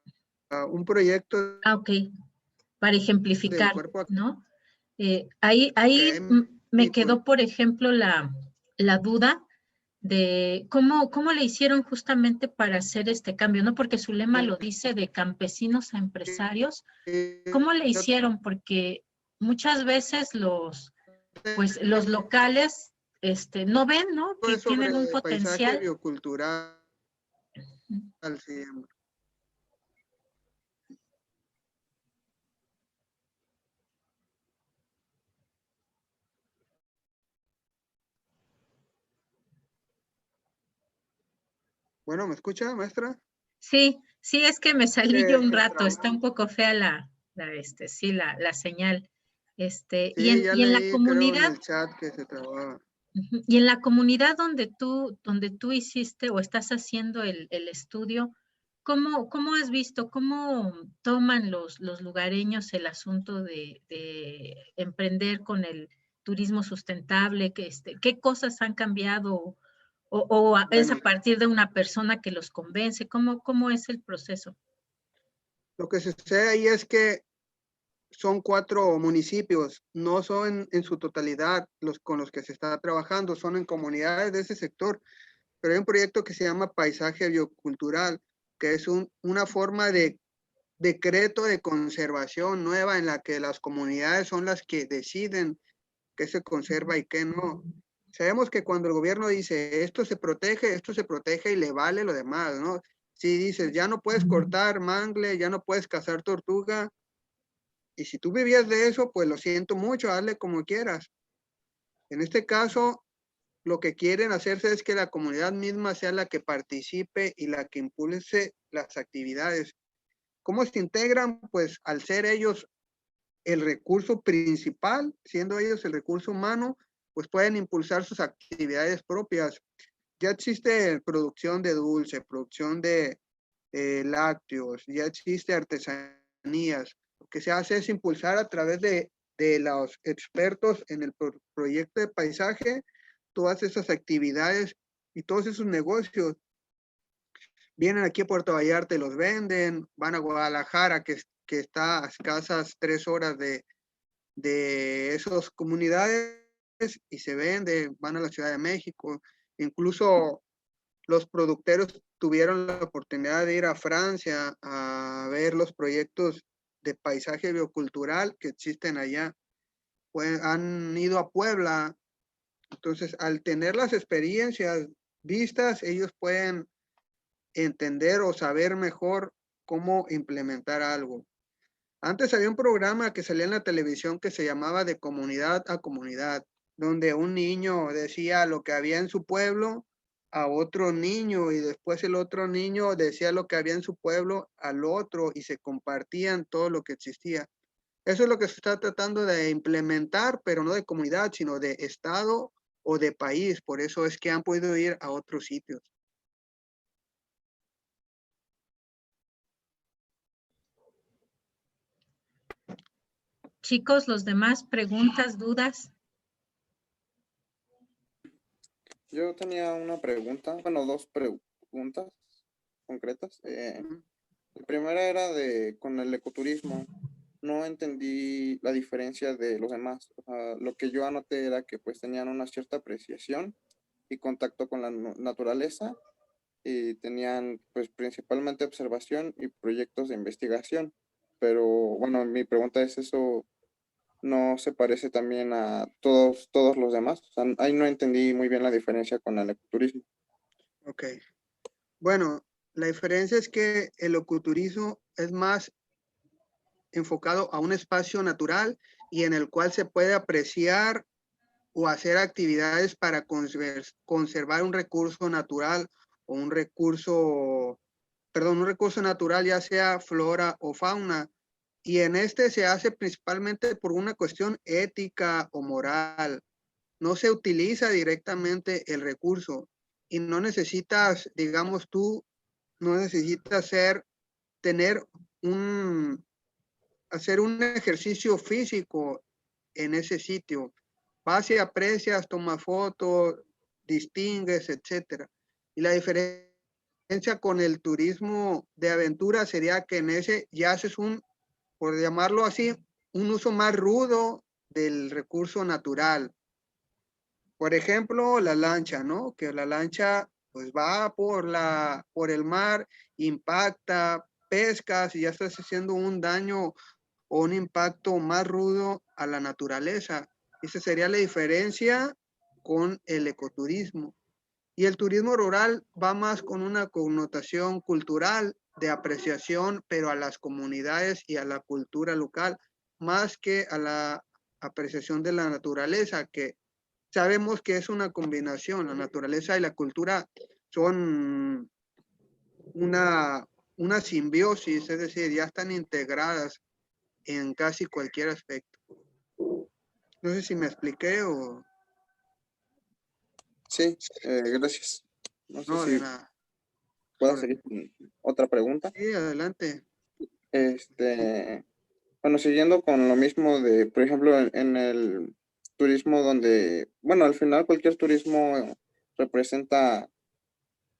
un proyecto. Ok, para ejemplificar, cuerpo, ¿no? Ahí okay. Me quedó, por ejemplo, la duda de cómo le hicieron justamente para hacer este cambio, ¿no? Porque su lema lo dice de campesinos a empresarios. ¿Cómo le hicieron? Porque muchas veces pues los locales no ven, ¿no? Que tienen un potencial. Paisaje biocultural. Siempre. Bueno, ¿me escucha, maestra? Sí, es que me salí yo un rato, está un poco fea la señal. Sí, y en la comunidad, creo en el chat que se trababa. Y en la comunidad donde tú hiciste o estás haciendo el estudio, ¿cómo has visto, cómo toman los lugareños el asunto de emprender con el turismo sustentable? ¿Qué cosas han cambiado? ¿O es a partir de una persona que los convence? ¿Cómo es el proceso? Lo que sucede ahí es que son 4 municipios, no son en su totalidad con los que se está trabajando, son en comunidades de ese sector, pero hay un proyecto que se llama Paisaje Biocultural, que es una forma de decreto de conservación nueva en la que las comunidades son las que deciden qué se conserva y qué no. Sabemos que cuando el gobierno dice esto se protege y le vale lo demás, ¿no? Si dices ya no puedes cortar mangle, ya no puedes cazar tortuga, y si tú vivías de eso, pues lo siento mucho, hazle como quieras. En este caso, lo que quieren hacerse es que la comunidad misma sea la que participe y la que impulse las actividades. ¿Cómo se integran? Pues al ser ellos el recurso principal, siendo ellos el recurso humano, pues pueden impulsar sus actividades propias. Ya existe producción de dulce, producción de lácteos, ya existe artesanías. Lo que se hace es impulsar a través de los expertos en el proyecto de paisaje todas esas actividades y todos esos negocios. Vienen aquí a Puerto Vallarta y los venden, van a Guadalajara, que está a escasas 3 horas de esas comunidades y se vende, van a la Ciudad de México. Incluso los productores tuvieron la oportunidad de ir a Francia a ver los proyectos de paisaje biocultural que existen allá. Pues han ido a Puebla. Entonces, al tener las experiencias vistas, ellos pueden entender o saber mejor cómo implementar algo. Antes había un programa que salía en la televisión que se llamaba De Comunidad a Comunidad, donde un niño decía lo que había en su pueblo a otro niño y después el otro niño decía lo que había en su pueblo al otro y se compartían todo lo que existía. Eso es lo que se está tratando de implementar, pero no de comunidad, sino de estado o de país. Por eso es que han podido ir a otros sitios. Chicos, los demás, preguntas, dudas. Yo tenía una pregunta, bueno, dos preguntas concretas. La primera era con el ecoturismo. No entendí la diferencia de los demás. O sea, lo que yo anoté era que pues tenían una cierta apreciación y contacto con la naturaleza y tenían pues principalmente observación y proyectos de investigación. Pero bueno, mi pregunta es eso. ¿No se parece también a todos los demás? O sea, ahí no entendí muy bien la diferencia con el ecoturismo. Ok. Bueno, la diferencia es que el ecoturismo es más enfocado a un espacio natural y en el cual se puede apreciar o hacer actividades para conservar un recurso natural o un recurso natural, ya sea flora o fauna. Y en este se hace principalmente por una cuestión ética o moral. No se utiliza directamente el recurso y no necesitas, digamos tú, no necesitas tener hacer un ejercicio físico en ese sitio. Vas y aprecias, tomas fotos, distingues, etcétera. Y la diferencia con el turismo de aventura sería que en ese ya haces por llamarlo así, un uso más rudo del recurso natural. Por ejemplo, la lancha, ¿no? Que la lancha pues va por el mar, impacta, pescas y ya estás haciendo un daño o un impacto más rudo a la naturaleza. Esa sería la diferencia con el ecoturismo. Y el turismo rural va más con una connotación cultural de apreciación, pero a las comunidades y a la cultura local, más que a la apreciación de la naturaleza, que sabemos que es una combinación. La naturaleza y la cultura son una simbiosis, es decir, ya están integradas en casi cualquier aspecto. No sé si me expliqué o... Sí, gracias. No sé No, de si nada. puedo seguir con otra pregunta. Sí, adelante. Bueno, siguiendo con lo mismo de, por ejemplo, en el turismo donde, bueno, al final cualquier turismo representa,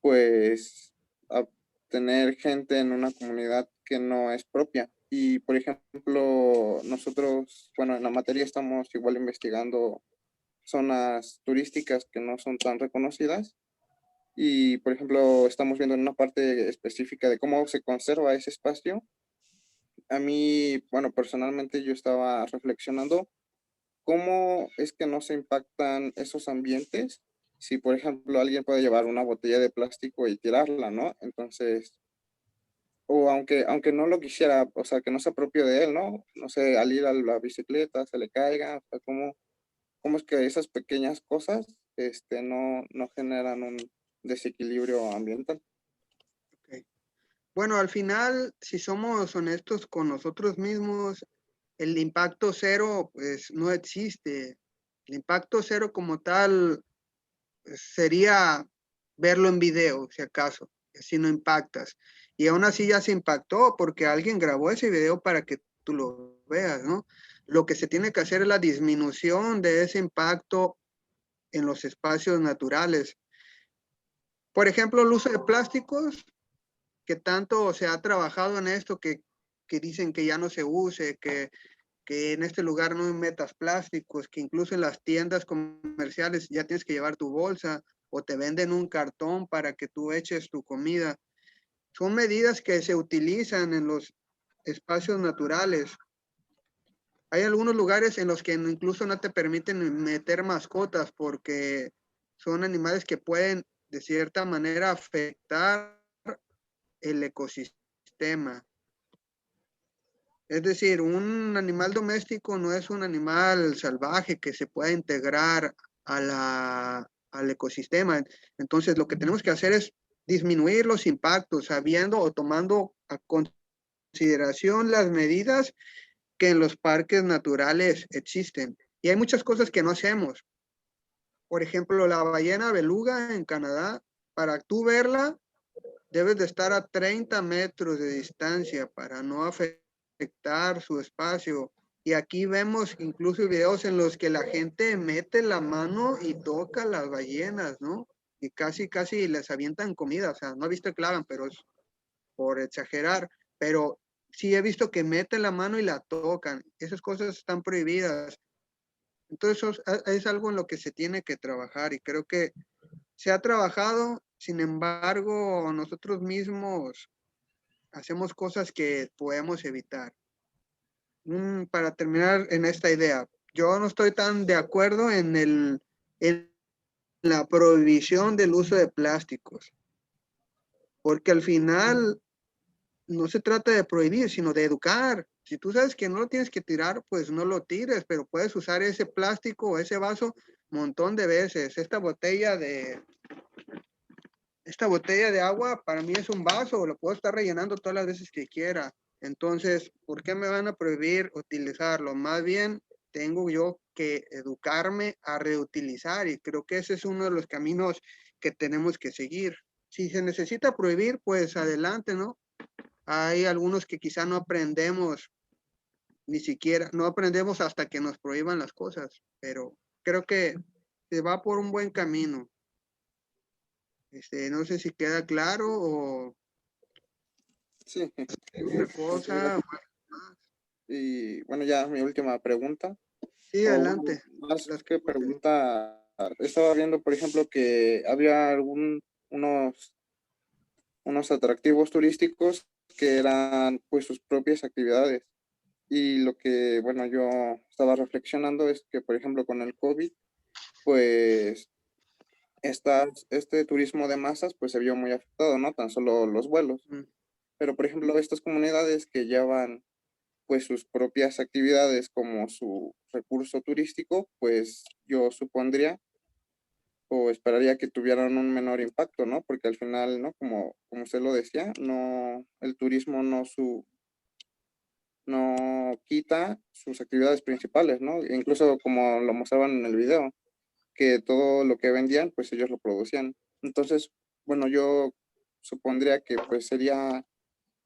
pues, a tener gente en una comunidad que no es propia. Y, por ejemplo, nosotros, bueno, en la materia estamos igual investigando zonas turísticas que no son tan reconocidas. Y, por ejemplo, estamos viendo en una parte específica de cómo se conserva ese espacio. A mí, bueno, personalmente yo estaba reflexionando ¿cómo es que no se impactan esos ambientes? Si, por ejemplo, alguien puede llevar una botella de plástico y tirarla, ¿no? Entonces, o aunque no lo quisiera, o sea, que no se apropie de él, ¿no? No sé, al ir a la bicicleta se le caiga, o sea, ¿cómo es que esas pequeñas cosas, no generan un desequilibrio ambiental? Ok. Bueno, al final, si somos honestos con nosotros mismos, el impacto cero, pues no existe. El impacto cero como tal sería verlo en video, si acaso, si no impactas. Y aún así ya se impactó porque alguien grabó ese video para que tú lo veas, ¿no? Lo que se tiene que hacer es la disminución de ese impacto en los espacios naturales. Por ejemplo, el uso de plásticos, que tanto se ha trabajado en esto, que dicen que ya no se use, que en este lugar no metas plásticos, que incluso en las tiendas comerciales ya tienes que llevar tu bolsa o te venden un cartón para que tú eches tu comida. Son medidas que se utilizan en los espacios naturales. Hay algunos lugares en los que incluso no te permiten meter mascotas porque son animales que pueden de cierta manera afectar el ecosistema. Es decir, un animal doméstico no es un animal salvaje que se pueda integrar al ecosistema. Entonces, lo que tenemos que hacer es disminuir los impactos, sabiendo o tomando a consideración las medidas que en los parques naturales existen. Y hay muchas cosas que no hacemos. Por ejemplo, la ballena beluga en Canadá, para tú verla, debes de estar a 30 metros de distancia para no afectar su espacio. Y aquí vemos incluso videos en los que la gente mete la mano y toca las ballenas, ¿no? Y casi les avientan comida. O sea, no he visto que la hagan, pero es por exagerar. Pero sí he visto que meten la mano y la tocan. Esas cosas están prohibidas. Entonces, eso es algo en lo que se tiene que trabajar y creo que se ha trabajado, sin embargo, nosotros mismos hacemos cosas que podemos evitar. Para terminar en esta idea, yo no estoy tan de acuerdo en la prohibición del uso de plásticos, porque al final no se trata de prohibir, sino de educar. Si tú sabes que no lo tienes que tirar, pues no lo tires, pero puedes usar ese plástico o ese vaso un montón de veces. Esta botella de agua para mí es un vaso, lo puedo estar rellenando todas las veces que quiera. Entonces, ¿por qué me van a prohibir utilizarlo? Más bien, tengo yo que educarme a reutilizar y creo que ese es uno de los caminos que tenemos que seguir. Si se necesita prohibir, pues adelante, ¿no? Hay algunos que quizá no aprendemos, ni siquiera, no aprendemos hasta que nos prohíban las cosas, pero creo que se va por un buen camino. No sé si queda claro o Sí, otra muchas cosa. gracias. Y bueno, ya mi última pregunta, Sí, o adelante. más Las que que gusten. pregunta, estaba viendo, por ejemplo, que había unos atractivos turísticos que eran pues sus propias actividades. Y lo que, bueno, yo estaba reflexionando es que, por ejemplo, con el COVID, pues este turismo de masas pues se vio muy afectado, ¿no? Tan solo los vuelos. Mm. Pero, por ejemplo, estas comunidades que llevan pues sus propias actividades como su recurso turístico, pues yo supondría o esperaría que tuvieran un menor impacto, ¿no? Porque al final, ¿no? Como usted lo decía, no, el turismo no quita sus actividades principales, ¿no? E incluso como lo mostraban en el video, que todo lo que vendían, pues ellos lo producían. Entonces, bueno, yo supondría que pues sería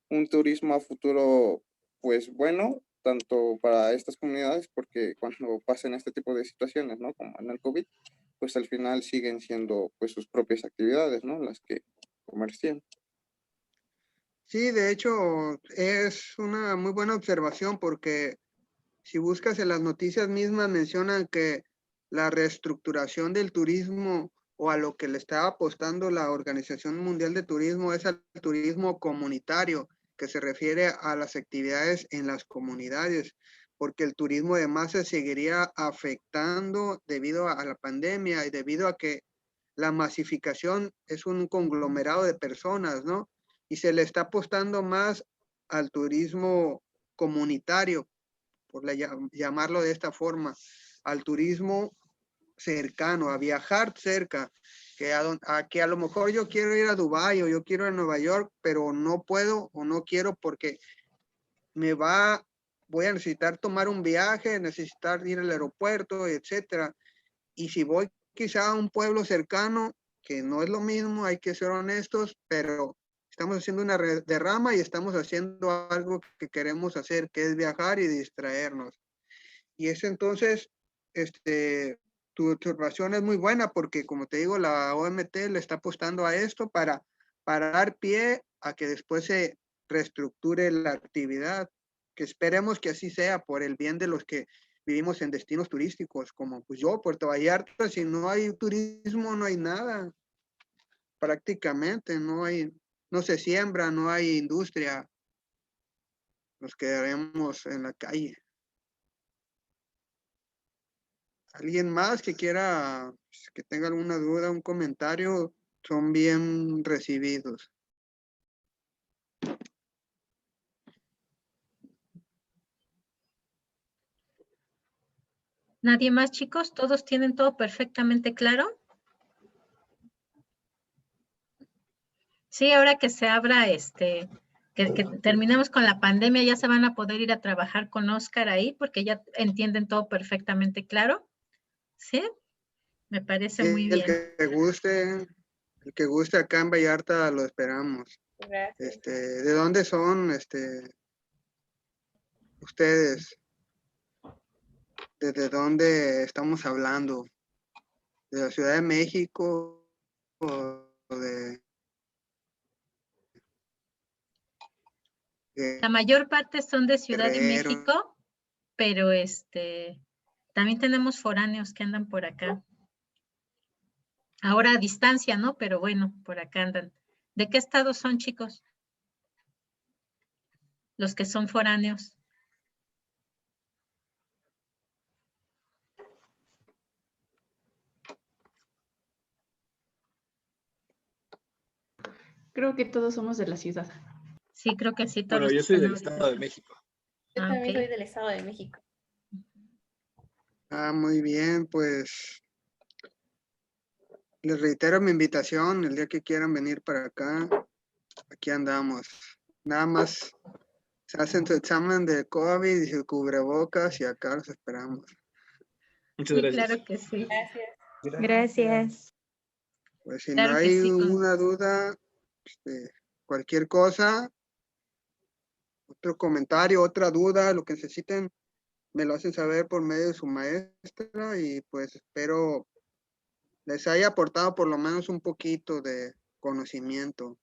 un turismo a futuro, pues bueno, tanto para estas comunidades, porque cuando pasen este tipo de situaciones, ¿no? Como en el COVID, pues al final siguen siendo pues sus propias actividades, ¿no? Las que comercian. Sí, de hecho, es una muy buena observación porque si buscas en las noticias mismas mencionan que la reestructuración del turismo o a lo que le está apostando la Organización Mundial de Turismo es al turismo comunitario, que se refiere a las actividades en las comunidades. porque el turismo de masa seguiría afectando debido a la pandemia y debido a que la masificación es un conglomerado de personas, ¿no? Y se le está apostando más al turismo comunitario, llamarlo de esta forma, al turismo cercano, a viajar cerca, que a lo mejor yo quiero ir a Dubái o yo quiero ir a Nueva York, pero no puedo o no quiero porque voy a necesitar tomar un viaje, necesitar ir al aeropuerto, etcétera. Y si voy quizá a un pueblo cercano, que no es lo mismo, hay que ser honestos, pero estamos haciendo una derrama y estamos haciendo algo que queremos hacer, que es viajar y distraernos. Y eso entonces, tu observación es muy buena porque, como te digo, la OMT le está apostando a esto para dar pie a que después se reestructure la actividad, que esperemos que así sea por el bien de los que vivimos en destinos turísticos, como pues yo, Puerto Vallarta. Si no hay turismo, no hay nada, prácticamente, no se siembra, no hay industria, nos quedaremos en la calle. ¿Alguien más que quiera, que tenga alguna duda, un comentario? Son bien recibidos. ¿Nadie más, chicos? ¿Todos tienen todo perfectamente claro? Sí, ahora que se abra, que terminemos con la pandemia, ya se van a poder ir a trabajar con Oscar ahí, porque ya entienden todo perfectamente claro. ¿Sí? Me parece muy bien. El que guste acá en Vallarta lo esperamos. Gracias. ¿De dónde son ustedes? ¿Desde dónde estamos hablando? ¿De la Ciudad de México o de La mayor parte son de Ciudad de Guerrero? México, pero también tenemos foráneos que andan por acá. Ahora a distancia, ¿no? Pero bueno, por acá andan. ¿De qué estado son, chicos? Los que son foráneos. Creo que todos somos de la ciudad. Sí, creo que sí. Todos Bueno, yo soy del están Estado de México. Yo Ah, también ok. soy del Estado de México. Muy bien, pues les reitero mi invitación, el día que quieran venir para acá, aquí andamos. Nada más se hacen su examen de COVID y su cubrebocas y acá los esperamos. Muchas Sí, gracias. claro que sí. Gracias. Gracias. Pues si Claro no que hay sí, una duda, cualquier cosa, otro comentario, otra duda, lo que necesiten, me lo hacen saber por medio de su maestra y pues espero les haya aportado por lo menos un poquito de conocimiento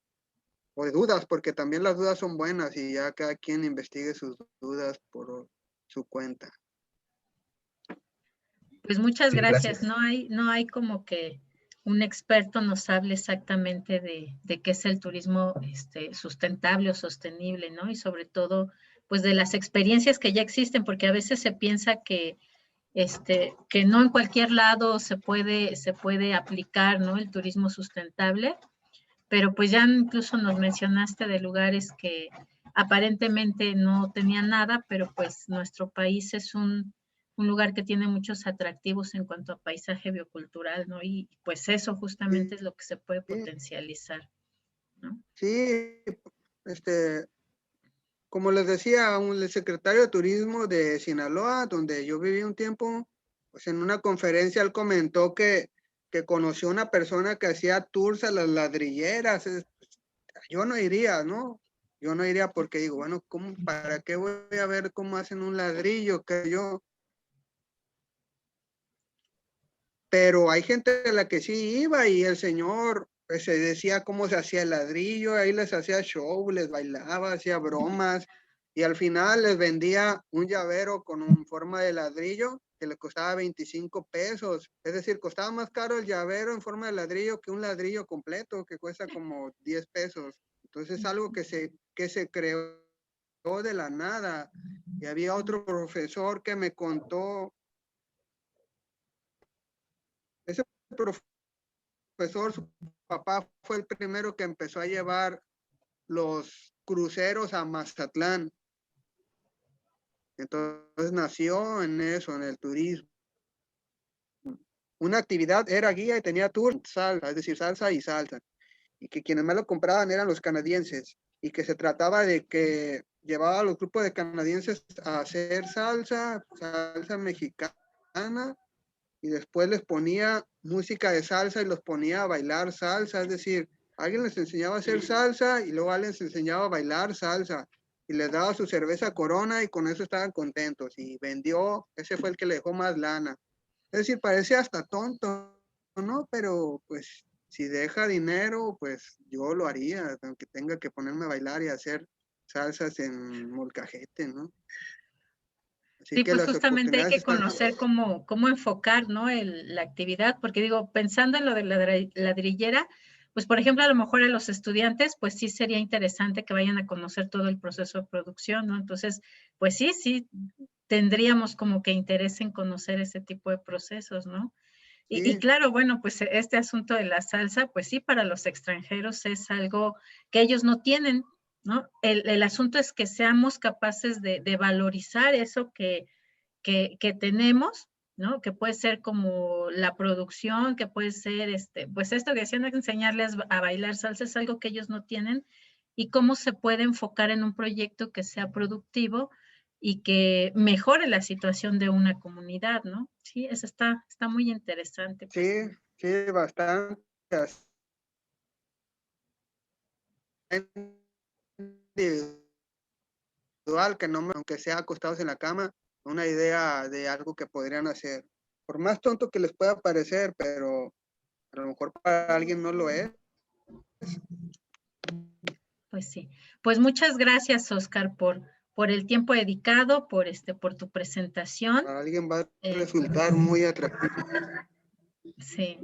o de dudas, porque también las dudas son buenas y ya cada quien investigue sus dudas por su cuenta. Pues muchas Sí, gracias. gracias. No hay como que un experto nos hable exactamente de qué es el turismo sustentable o sostenible, ¿no? Y sobre todo, pues de las experiencias que ya existen, porque a veces se piensa que no en cualquier lado se puede aplicar, ¿no? El turismo sustentable, pero pues ya incluso nos mencionaste de lugares que aparentemente no tenían nada, pero pues nuestro país es un lugar que tiene muchos atractivos en cuanto a paisaje biocultural, ¿no? Y pues eso justamente Sí, es lo que se puede potencializar, ¿no? sí, como les decía, el secretario de Turismo de Sinaloa, donde yo viví un tiempo, pues en una conferencia él comentó que conoció una persona que hacía tours a las ladrilleras. Yo no iría, ¿no? Yo no iría porque digo, bueno, ¿para qué voy a ver cómo hacen un ladrillo? Pero hay gente a la que sí iba y el señor pues, se decía cómo se hacía el ladrillo, ahí les hacía show, les bailaba, hacía bromas y al final les vendía un llavero con una forma de ladrillo que le costaba 25 pesos. Es decir, costaba más caro el llavero en forma de ladrillo que un ladrillo completo que cuesta como 10 pesos. Entonces es algo que se creó de la nada. Y había otro profesor que me contó, ese profesor, su papá fue el primero que empezó a llevar los cruceros a Mazatlán. Entonces nació en eso, en el turismo. Una actividad era guía y tenía tour, salsa, es decir, salsa y salsa. Y que quienes más lo compraban eran los canadienses. Y que se trataba de que llevaba a los grupos de canadienses a hacer salsa mexicana, y después les ponía música de salsa y los ponía a bailar salsa. Es decir, alguien les enseñaba a hacer salsa y luego alguien les enseñaba a bailar salsa. Y les daba su cerveza Corona y con eso estaban contentos. Y vendió, ese fue el que le dejó más lana. Es decir, parece hasta tonto, ¿no? Pero pues si deja dinero, pues yo lo haría, aunque tenga que ponerme a bailar y hacer salsas en molcajete, ¿no? Así Sí, que pues las justamente hay oportunidades que están. conocer cómo enfocar, ¿no? La actividad, porque digo, pensando en lo de la ladrillera, pues por ejemplo, a lo mejor a los estudiantes, pues sí sería interesante que vayan a conocer todo el proceso de producción, ¿no? Entonces, pues sí, tendríamos como que interés en conocer ese tipo de procesos, ¿no? Y Sí, claro, bueno, pues este asunto de la salsa, pues sí, para los extranjeros es algo que ellos no tienen, ¿no? El asunto es que seamos capaces de valorizar eso que tenemos, ¿no? Que puede ser como la producción, que puede ser, pues esto que decían, enseñarles a bailar salsa es algo que ellos no tienen, y cómo se puede enfocar en un proyecto que sea productivo y que mejore la situación de una comunidad, ¿no? Sí, eso está muy interesante. Pues. sí, sí, bastante. Individual, que no, aunque sea acostados en la cama, una idea de algo que podrían hacer. Por más tonto que les pueda parecer, pero a lo mejor para alguien no lo es. Pues sí. Pues muchas gracias, Oscar, por el tiempo dedicado, por tu presentación. Para alguien va a resultar muy atractivo. Sí,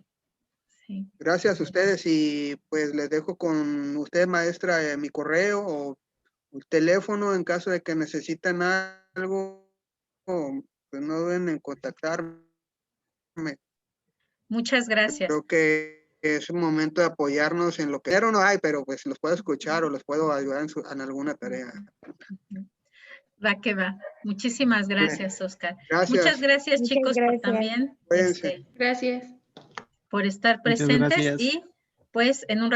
sí. Gracias a ustedes y pues les dejo con usted, maestra, mi correo o el teléfono en caso de que necesiten algo, pues no duden en contactarme. Muchas gracias. Creo que es un momento de apoyarnos en lo que no hay, pero pues los puedo escuchar o los puedo ayudar en alguna tarea. Va que va. Muchísimas gracias, Oscar. Gracias. Muchas gracias, Muchas chicos, por gracias. también Cuídense. Gracias. por estar Muchas presentes gracias. y pues en un